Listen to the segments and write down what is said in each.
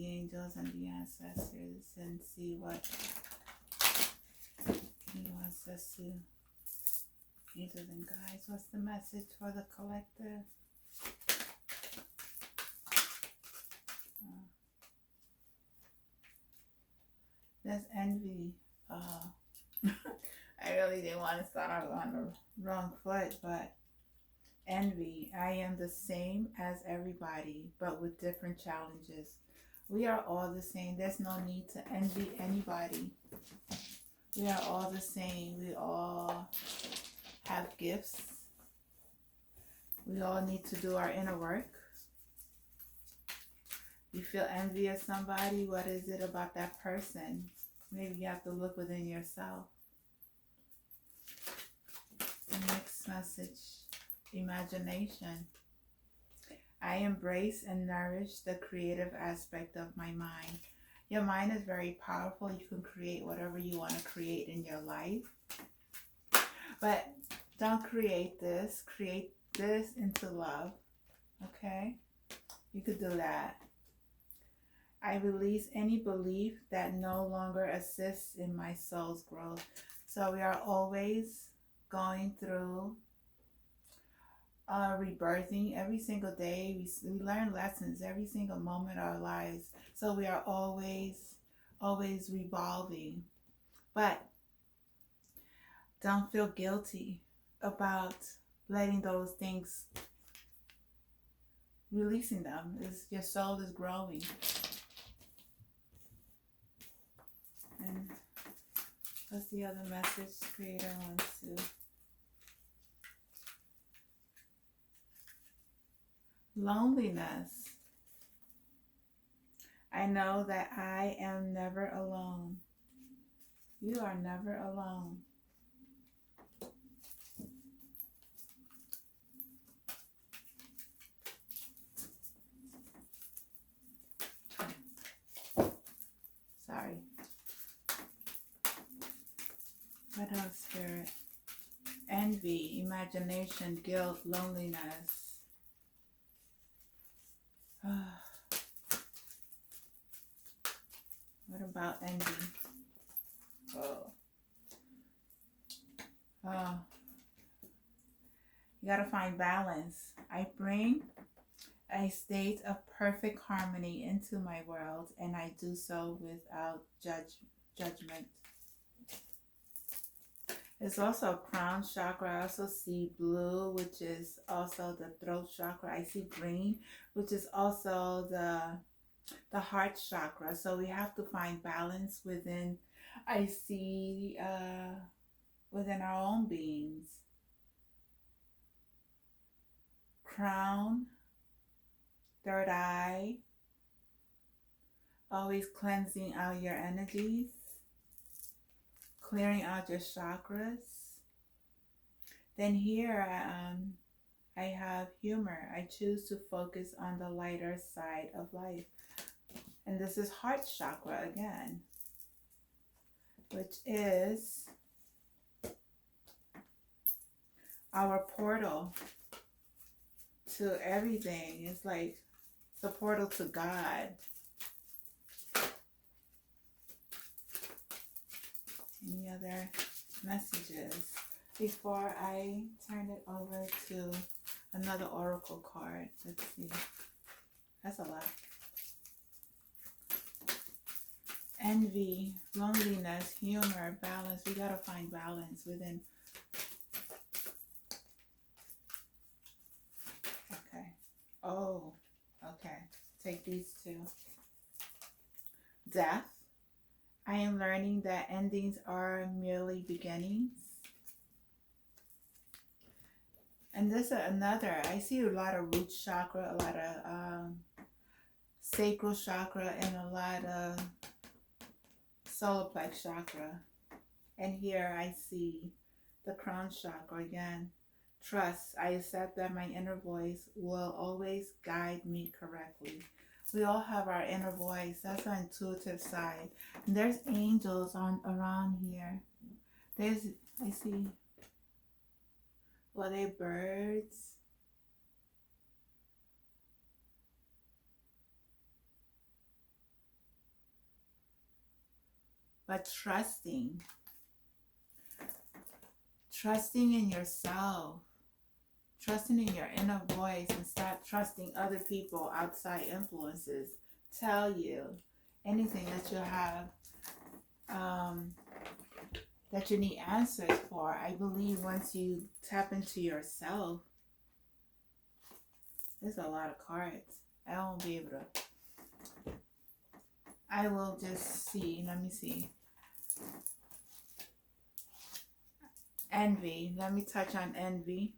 the angels and the ancestors and see what he wants us to. Angels and guides, what's the message for the collective? There's envy. I really didn't want to start out on the wrong foot, but envy. I am the same as everybody, but with different challenges. We are all the same. There's no need to envy anybody. We are all the same. We all have gifts. We all need to do our inner work. You feel envy of somebody, what is it about that person? Maybe you have to look within yourself. The next message, imagination. I embrace and nourish the creative aspect of my mind. Your mind is very powerful. You can create whatever you want to create in your life. But don't create this into love. Okay? You could do that. I release any belief that no longer assists in my soul's growth. So we are always going through rebirthing every single day. We learn lessons every single moment of our lives. So we are always revolving. But don't feel guilty about letting those things, releasing them. Your soul is growing. And what's the other message Creator wants to? Loneliness. I know that I am never alone. You are never alone. Sorry. What else, Spirit? Envy, imagination, guilt, loneliness. What about envy? Oh. You gotta find balance. I bring a state of perfect harmony into my world, and I do so without judgment. There's also a crown chakra. I also see blue, which is also the throat chakra. I see green, which is also the heart chakra. So we have to find balance within. I see within our own beings. Crown, third eye, always cleansing out your energies, clearing out your chakras. Then here I have humor. I choose to focus on the lighter side of life. And this is heart chakra again, which is our portal to everything. It's like it's a portal to God. Any other messages before I turn it over to another oracle card? Let's see. That's a lot. Envy, loneliness, humor, balance. We gotta find balance within. Okay. Oh, okay. Take these two. Death. I am learning that endings are merely beginnings. And this is another. I see a lot of root chakra, a lot of sacral chakra, and a lot of solar plex chakra. And here I see the crown chakra again. Trust. I accept that my inner voice will always guide me correctly. We all have our inner voice. That's our intuitive side. And there's angels around here. I see. Well, they birds. but trusting in yourself, trusting in your inner voice, and stop trusting other people, outside influences tell you anything that you have, that you need answers for. I believe once you tap into yourself, there's a lot of cards. I won't be able to. I will just see. Let me see. Envy. Let me touch on envy.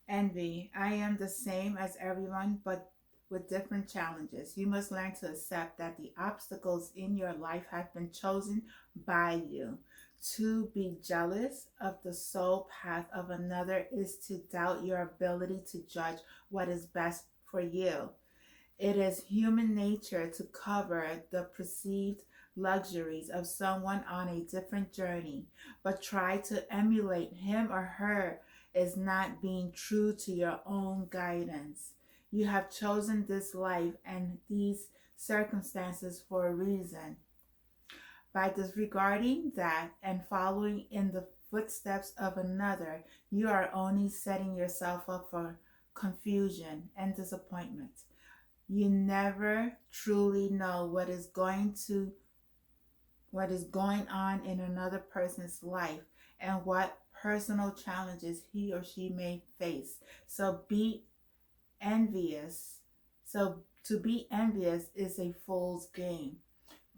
Envy. I am the same as everyone, but with different challenges. You must learn to accept that the obstacles in your life have been chosen by you. To be jealous of the soul path of another is to doubt your ability to judge what is best for you. It is human nature to cover the perceived luxuries of someone on a different journey, but try to emulate him or her is not being true to your own guidance. You have chosen this life and these circumstances for a reason. By disregarding that and following in the footsteps of another, you are only setting yourself up for confusion and disappointment. You never truly know what is going on in another person's life and what personal challenges he or she may face. So be envious. So to be envious is a fool's game.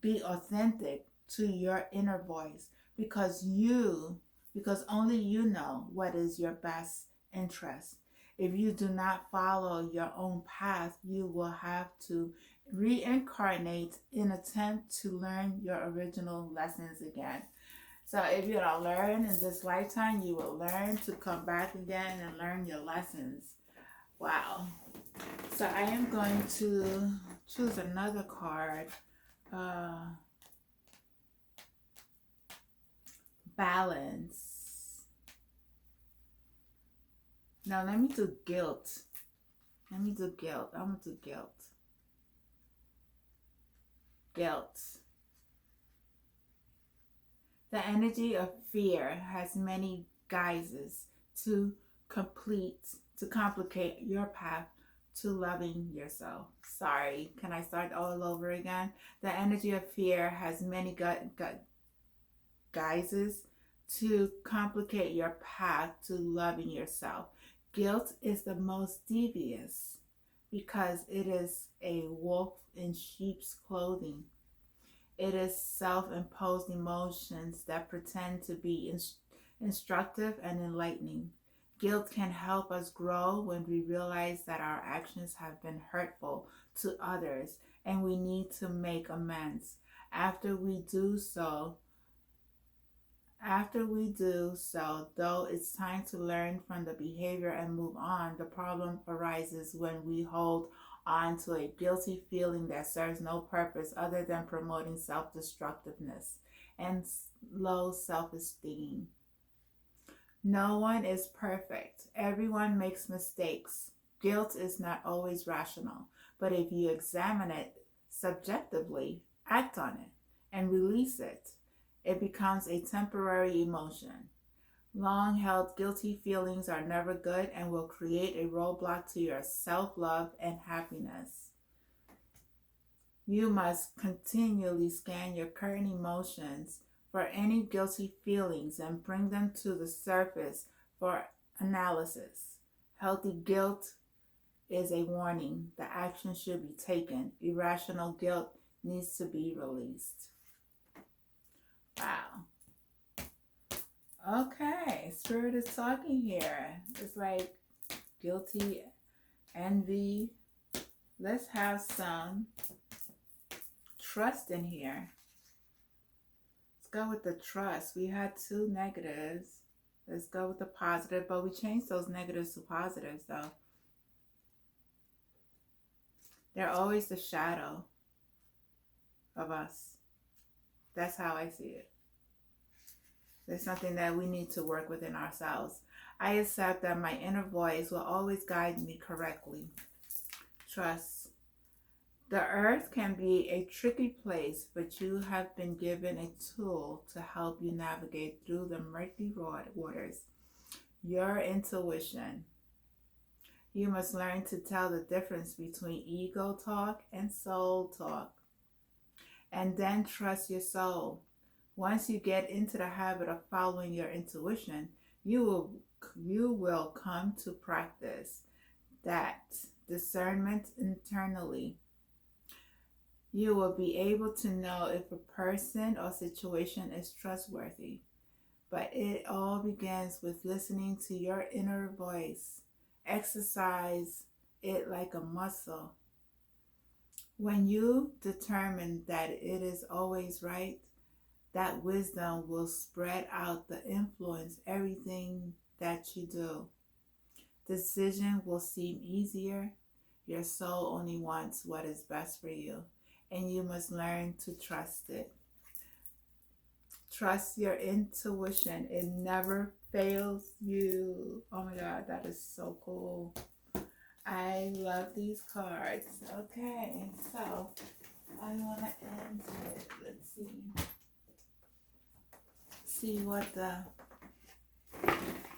Be authentic to your inner voice, because only you know what is your best interest. If you do not follow your own path, you will have to reincarnate in attempt to learn your original lessons again. So if you don't learn in this lifetime, you will learn to come back again and learn your lessons. Wow. So I am going to choose another card. Balance. Now let me do guilt. I'm going to do guilt. Guilt. The energy of fear has many guises to complicate your path to loving yourself. Sorry, can I start all over again? The energy of fear has many guises to complicate your path to loving yourself. Guilt is the most devious because it is a wolf in sheep's clothing. It is self-imposed emotions that pretend to be instructive and enlightening. Guilt can help us grow when we realize that our actions have been hurtful to others and we need to make amends. After we do so, though it's time to learn from the behavior and move on, the problem arises when we hold on to a guilty feeling that serves no purpose other than promoting self-destructiveness and low self-esteem. No one is perfect. Everyone makes mistakes. Guilt is not always rational, but if you examine it subjectively, act on it, and release it, it becomes a temporary emotion. Long-held guilty feelings are never good and will create a roadblock to your self-love and happiness. You must continually scan your current emotions for any guilty feelings and bring them to the surface for analysis. Healthy guilt is a warning. The action should be taken. Irrational guilt needs to be released. Wow. Okay, Spirit is talking here. It's like guilty, envy. Let's have some trust in here. Let's go with the trust. We had two negatives. Let's go with the positive, but we changed those negatives to positives though. They're always the shadow of us. That's how I see it. There's something that we need to work within ourselves. I accept that my inner voice will always guide me correctly. Trust. The earth can be a tricky place, but you have been given a tool to help you navigate through the murky waters. Your intuition. You must learn to tell the difference between ego talk and soul talk, and then trust your soul. Once you get into the habit of following your intuition, you will you will come to practice that discernment internally. You will be able to know if a person or situation is trustworthy. But it all begins with listening to your inner voice. Exercise it like a muscle. When you determine that it is always right, that wisdom will spread out the influence everything that you do. Decision will seem easier. Your soul only wants what is best for you, and you must learn to trust it. Trust your intuition. It never fails you. Oh my God, that is so cool. I love these cards. Okay, so I want to end it. Let's see. See what the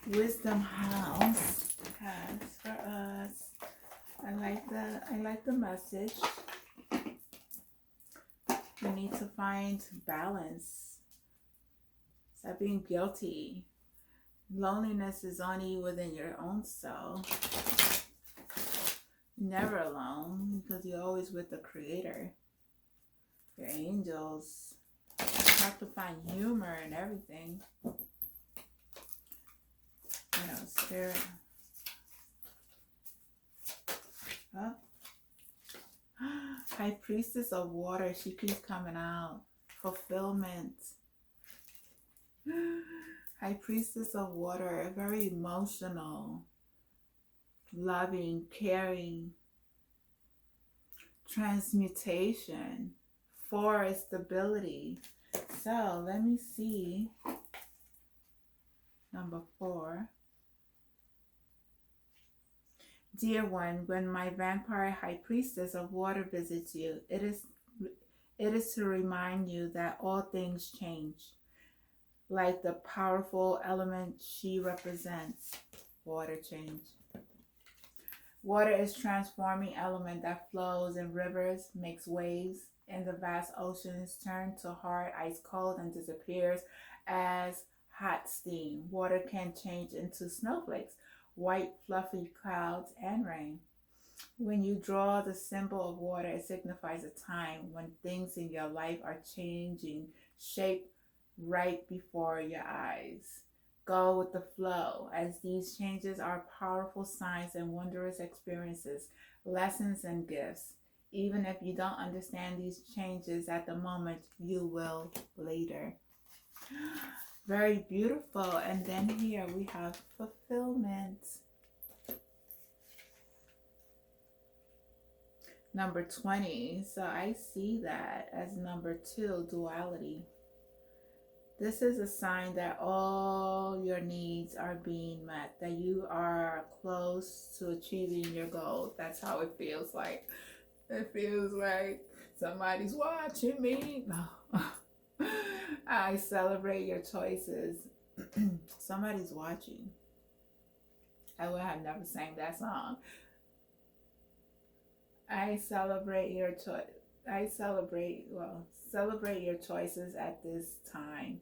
Wisdom House has for us. I like the message. You need to find balance. Stop being guilty. Loneliness is only within your own self. Never alone, because you're always with the Creator. Your angels. You have to find humor in everything. Spirit. Huh? High Priestess of Water. She keeps coming out. Fulfillment. High Priestess of Water. Very emotional. Loving. Caring. Transmutation. 4 is stability. So let me see. Number 4. Dear one, when my vampire high priestess of water visits you, it is to remind you that all things change. Like the powerful element she represents, water change. Water is transforming element that flows in rivers, makes waves, and the vast oceans turn to hard ice cold and disappears as hot steam. Water can change into snowflakes, white fluffy clouds, and rain. When you draw the symbol of water, it signifies a time when things in your life are changing shape right before your eyes. Go with the flow, as these changes are powerful signs and wondrous experiences, lessons and gifts. Even if you don't understand these changes at the moment, you will later. Very beautiful. And then here we have fulfillment. Number 20. So I see that as number 2, duality. This is a sign that all your needs are being met, that you are close to achieving your goal. That's how it feels like. It feels like somebody's watching me. No. I celebrate your choices. Somebody's watching. I would have never sang that song. Celebrate your choices at this time,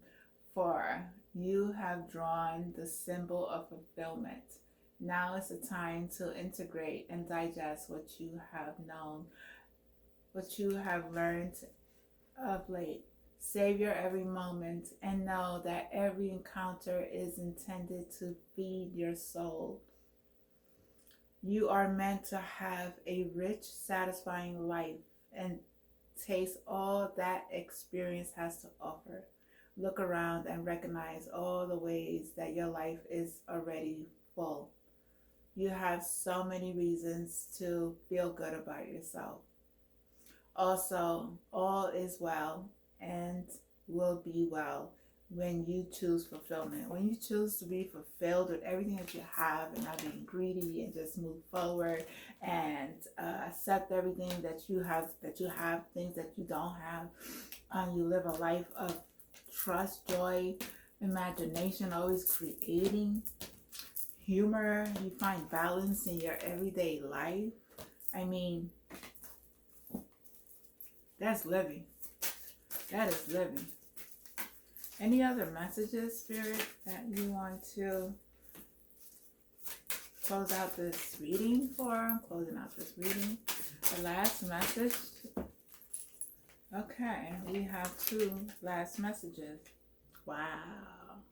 for you have drawn the symbol of fulfillment. Now is the time to integrate and digest what you have known, what you have learned of late. Savor every moment and know that every encounter is intended to feed your soul. You are meant to have a rich, satisfying life and taste all that experience has to offer. Look around and recognize all the ways that your life is already full. You have so many reasons to feel good about yourself. Also, all is well and will be well. when you choose fulfillment, when you choose to be fulfilled with everything that you have and not being greedy and just move forward and accept everything that you have, things that you don't have. You live a life of trust, joy, imagination, always creating, humor. You find balance in your everyday life. I mean, that's living. That is living. Any other messages, Spirit, that you want to close out this reading for? I'm closing out this reading. The last message. Okay, we have 2 last messages. Wow.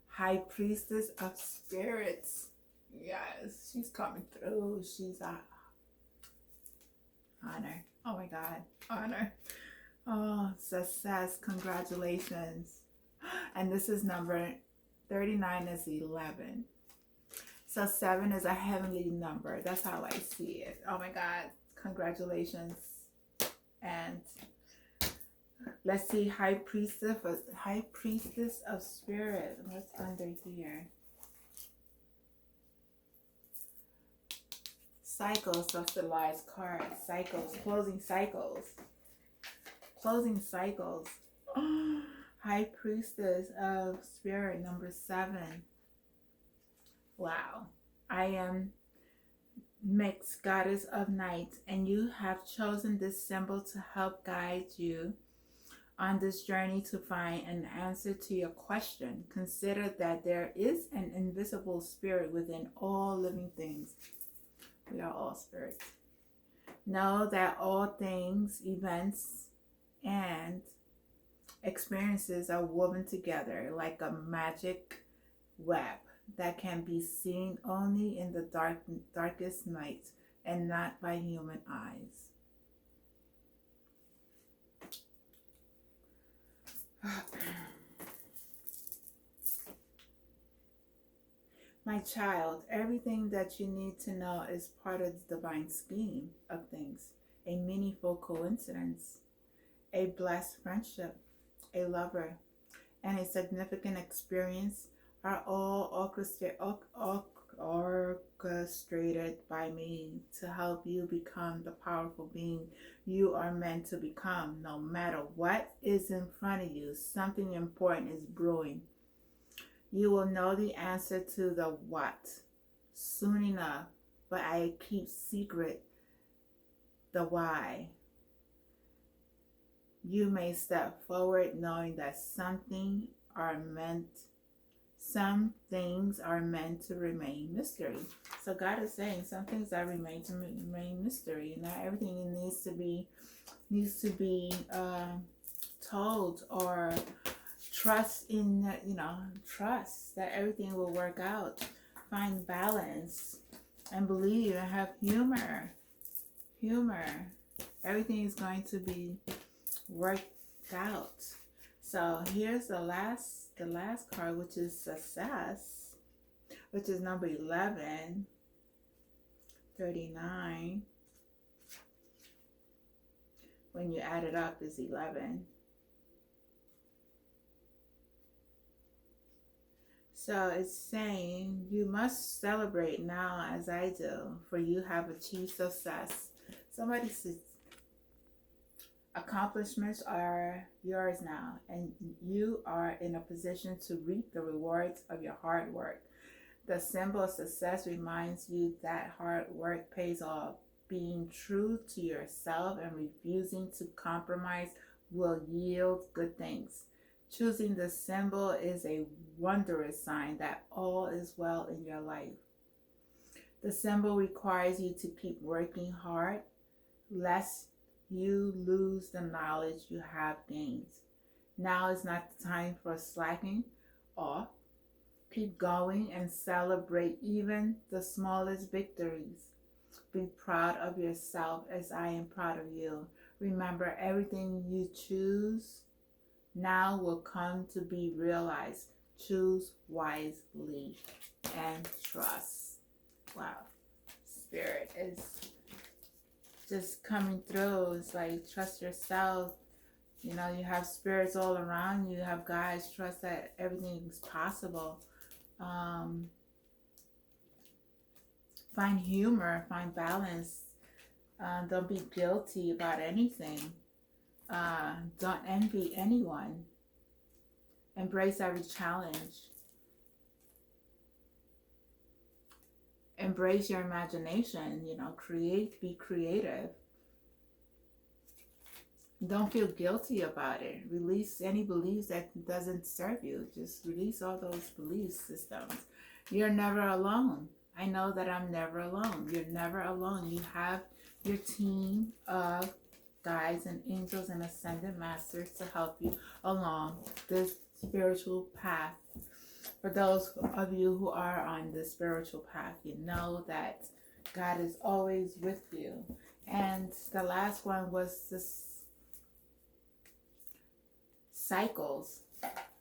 High Priestess of Spirits. Yes, she's coming through. She's a honor. Oh my God, honor. Oh, success. Congratulations. And this is number 39 is 11. So 7 is a heavenly number. That's how I see it. Oh my God. Congratulations. And let's see, High Priestess of Spirit. What's under here? Cycles of the last card. Cycles. Closing cycles. Closing cycles. High Priestess of Spirit, number 7. Wow. I am mixed goddess of night, and you have chosen this symbol to help guide you on this journey to find an answer to your question. Consider that there is an invisible spirit within all living things. We are all spirits. Know that all things, events, and experiences are woven together like a magic web that can be seen only in the darkest night and not by human eyes. My child, everything that you need to know is part of the divine scheme of things. A meaningful coincidence, a blessed friendship, a lover, and a significant experience are all orchestrated by me to help you become the powerful being you are meant to become. No matter what is in front of you, something important is brewing. You will know the answer to the what soon enough, but I keep secret the why. You may step forward knowing that some things are meant to remain mystery. So God is saying some things that remain mystery. Not everything needs to be told, or trust in, trust that everything will work out. Find balance and believe and have humor. Everything is going to be worked out. So here's the last card, which is success, which is number 11, 39. When you add it up is 11. So it's saying you must celebrate now as I do, for you have achieved success. Somebody says accomplishments are yours now, and you are in a position to reap the rewards of your hard work. The symbol of success reminds you that hard work pays off. Being true to yourself and refusing to compromise will yield good things. Choosing the symbol is a wondrous sign that all is well in your life. The symbol requires you to keep working hard, lest you lose the knowledge you have gained. Now is not the time for slacking off. Keep going and celebrate even the smallest victories. Be proud of yourself as I am proud of you. Remember, everything you choose now will come to be realized. Choose wisely and trust. Wow. Spirit is just coming through. It's like, trust yourself, You know, you have spirits all around you. You have guides. Trust that everything is possible. Um, find humor. Find balance. Don't be guilty about anything. Don't envy anyone. Embrace every challenge. Embrace your imagination. You know, create. Be creative. Don't feel guilty about it. Release any beliefs that doesn't serve you. Just release all those belief systems. You're never alone. I know that I'm never alone. You're never alone. You have your team of guides and angels and ascended masters to help you along this spiritual path. For those of you who are on the spiritual path, you know that God is always with you. And the last one was this cycles.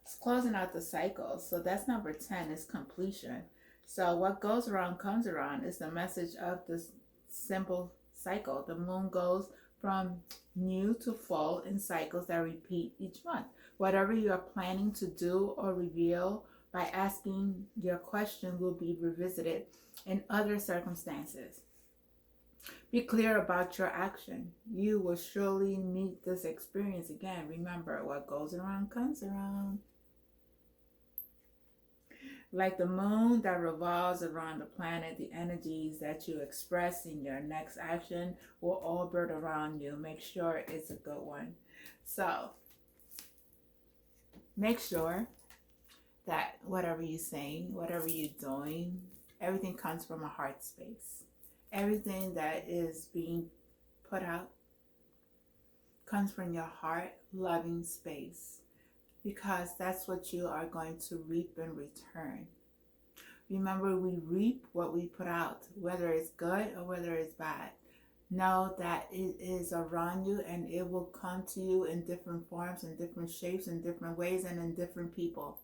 It's closing out the cycles. So that's number 10 is completion. So what goes around comes around is the message of this simple cycle. The moon goes from new to full in cycles that repeat each month. Whatever you are planning to do or reveal by asking your question will be revisited in other circumstances. Be clear about your action. You will surely meet this experience again. Remember, what goes around comes around. Like the moon that revolves around the planet, the energies that you express in your next action will orbit around you. Make sure it's a good one. So, make sure that whatever you're saying, whatever you're doing, everything comes from a heart space. Everything that is being put out comes from your heart, loving space, because that's what you are going to reap in return. Remember, we reap what we put out, whether it's good or whether it's bad. Know that it is around you and it will come to you in different forms, in different shapes, in different ways, and in different people.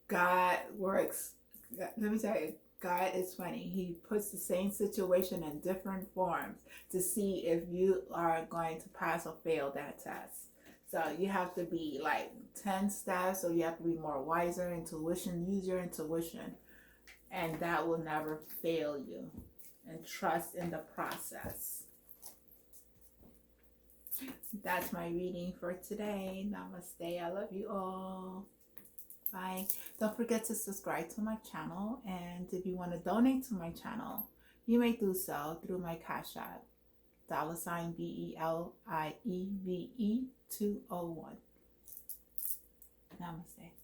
God works. Let me tell you, God is funny. He puts the same situation in different forms to see if you are going to pass or fail that test. So you have to be like 10 steps, so you have to be more wiser, intuition, use your intuition, and that will never fail you. And trust in the process. That's my reading for today. Namaste. I love you all. Bye. Don't forget to subscribe to my channel, and if you want to donate to my channel, you may do so through my Cash App, $BELIEVE201. Namaste.